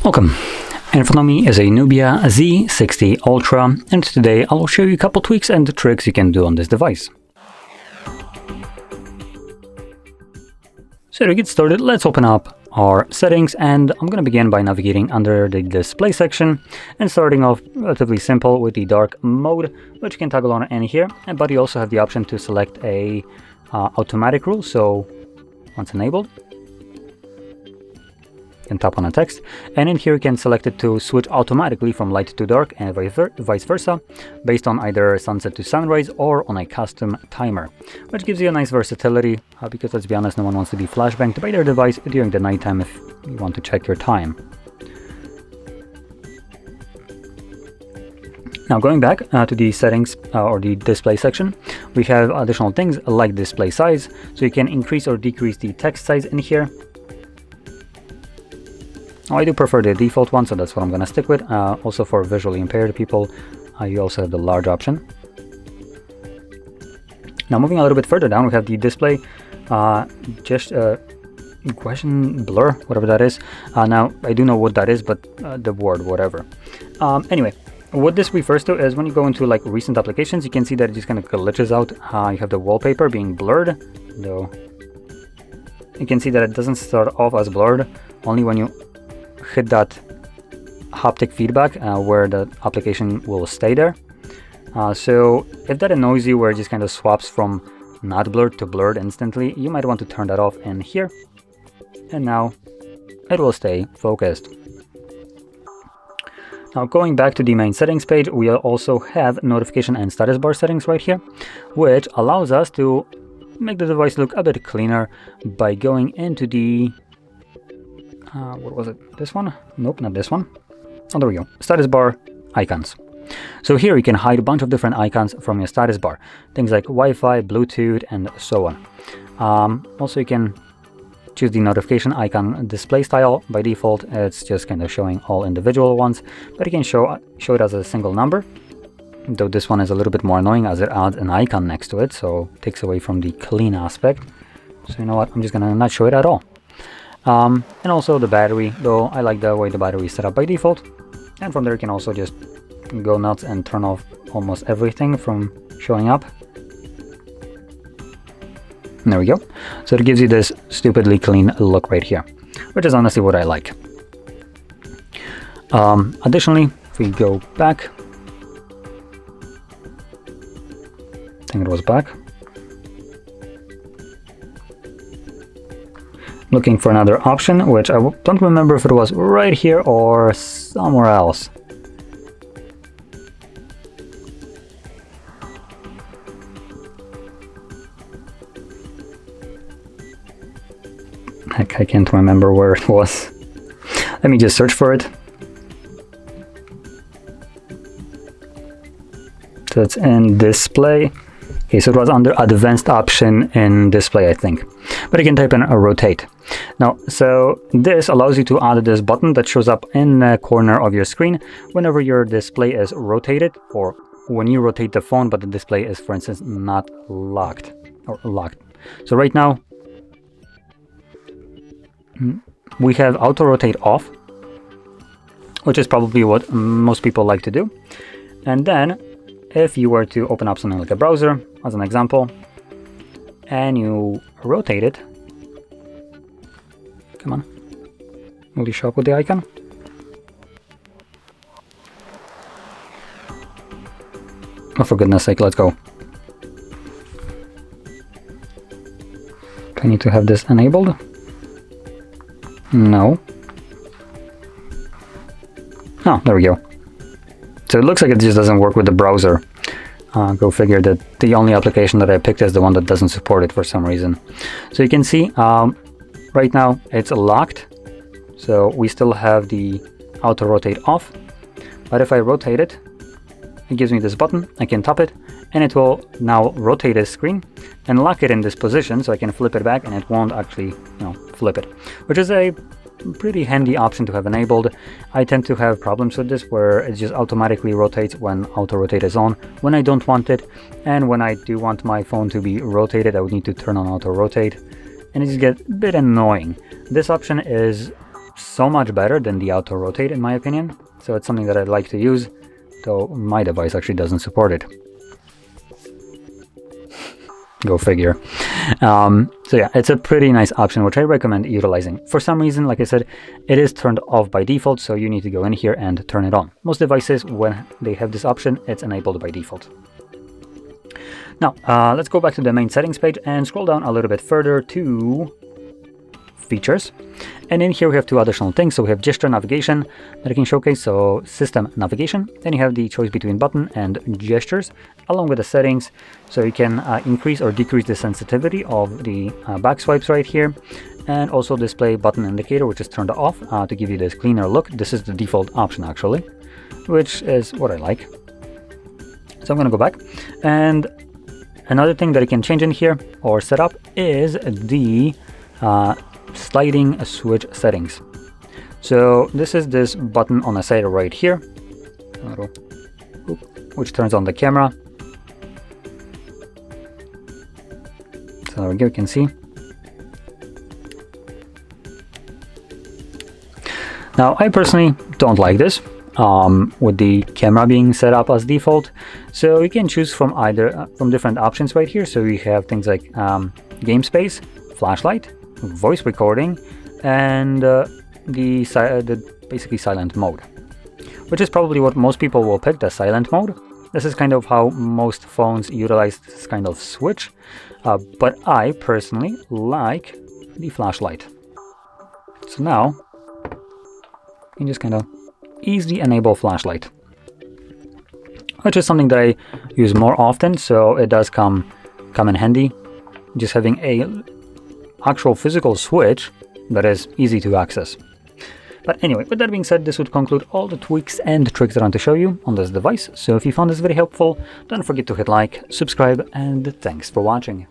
Welcome. In front of me is a NUBIA Z60 Ultra, and today I'll show you a couple tweaks and tricks you can do on this device. So to get started, let's open up our settings, and I'm going to begin by navigating under the display section and starting off relatively simple with the dark mode, which you can toggle on in here, but you also have the option to select a automatic rule. So once enabled, you can tap on a text, and in here you can select it to switch automatically from light to dark and vice versa, based on either sunset to sunrise or on a custom timer, which gives you a nice versatility because, let's be honest, no one wants to be flashbanged by their device during the nighttime if you want to check your time. Now going back to the settings or the display section, we have additional things like display size, so you can increase or decrease the text size in here. I do prefer the default one, so that's what I'm going to stick with. Also for visually impaired people, you also have the large option. Now moving a little bit further down, we have the display question blur, whatever that is. Now I do know what that is, but the word, whatever. Anyway, what this refers to is when you go into like recent applications, you can see that it just kind of glitches out. You have the wallpaper being blurred, though you can see that it doesn't start off as blurred only when you hit that haptic feedback where the application will stay there. So if that annoys you, where it just kind of swaps from not blurred to blurred instantly, you might want to turn that off in here, and now it will stay focused. Now going back to the main settings page, we also have notification and status bar settings right here, which allows us to make the device look a bit cleaner by going into the what was it? This one? Nope, not this one. Oh, there we go. Status bar icons. So here you can hide a bunch of different icons from your status bar. Things like Wi-Fi, Bluetooth, and so on. Also, you can choose the notification icon display style. By default, it's just kind of showing all individual ones, but you can show it as a single number. Though this one is a little bit more annoying as it adds an icon next to it, so it takes away from the clean aspect. So you know what? I'm just gonna not show it at all. And also the battery, though I like the way the battery is set up by default. And from there you can also just go nuts and turn off almost everything from showing up. And there we go. So it gives you this stupidly clean look right here, which is honestly what I like. Additionally, if we go back, I think it was back. Looking for another option, which I don't remember if it was right here or somewhere else. Heck, I can't remember where it was. Let me just search for it. So it's in display. Okay, so it was under advanced option in display, I think. But you can type in a rotate. Now, so this allows you to add this button that shows up in the corner of your screen whenever your display is rotated, or when you rotate the phone but the display is, for instance, not locked or locked. So right now we have auto rotate off, which is probably what most people like to do. And then if you were to open up something like a browser as an example and you rotate it, come on, will you show up with the icon? Oh, for goodness sake, let's go. Do I need to have this enabled? No. Oh, there we go. So it looks like it just doesn't work with the browser. Go figure that the only application that I picked is the one that doesn't support it for some reason. So you can see right now it's locked. So we still have the auto rotate off. But if I rotate it, it gives me this button. I can tap it and it will now rotate the screen and lock it in this position, so I can flip it back and it won't actually, flip it, which is a pretty handy option to have enabled. I tend to have problems with this where it just automatically rotates when auto rotate is on when I don't want it, and when I do want my phone to be rotated I would need to turn on auto rotate, and it just gets a bit annoying. This option is so much better than the auto rotate in my opinion. So it's something that I'd like to use, though my device actually doesn't support it. Go figure. So yeah, it's a pretty nice option which I recommend utilizing. For some reason, like I said, it is turned off by default, so you need to go in here and turn it on. Most devices, when they have this option, it's enabled by default. Now, let's go back to the main settings page and scroll down a little bit further to features. And in here we have two additional things. So we have gesture navigation that I can showcase, so system navigation. Then you have the choice between button and gestures, along with the settings. So you can increase or decrease the sensitivity of the back swipes right here. And also display button indicator, which is turned off to give you this cleaner look. This is the default option actually, which is what I like. So I'm going to go back. And another thing that I can change in here or set up is the sliding switch settings. So this is this button on the side right here, which turns on the camera. So there we go, you can see. Now I personally don't like this with the camera being set up as default. So you can choose from either from different options right here. So you have things like game space, flashlight, voice recording, and the basically silent mode, which is probably what most people will pick, the silent mode. This is kind of how most phones utilize this kind of switch, but I personally like the flashlight. So now you can just kind of easily enable flashlight, which is something that I use more often, so it does come in handy, just having a actual physical switch that is easy to access. But anyway, with that being said, this would conclude all the tweaks and tricks that I want to show you on this device. So if you found this very helpful, don't forget to hit like, subscribe, and thanks for watching.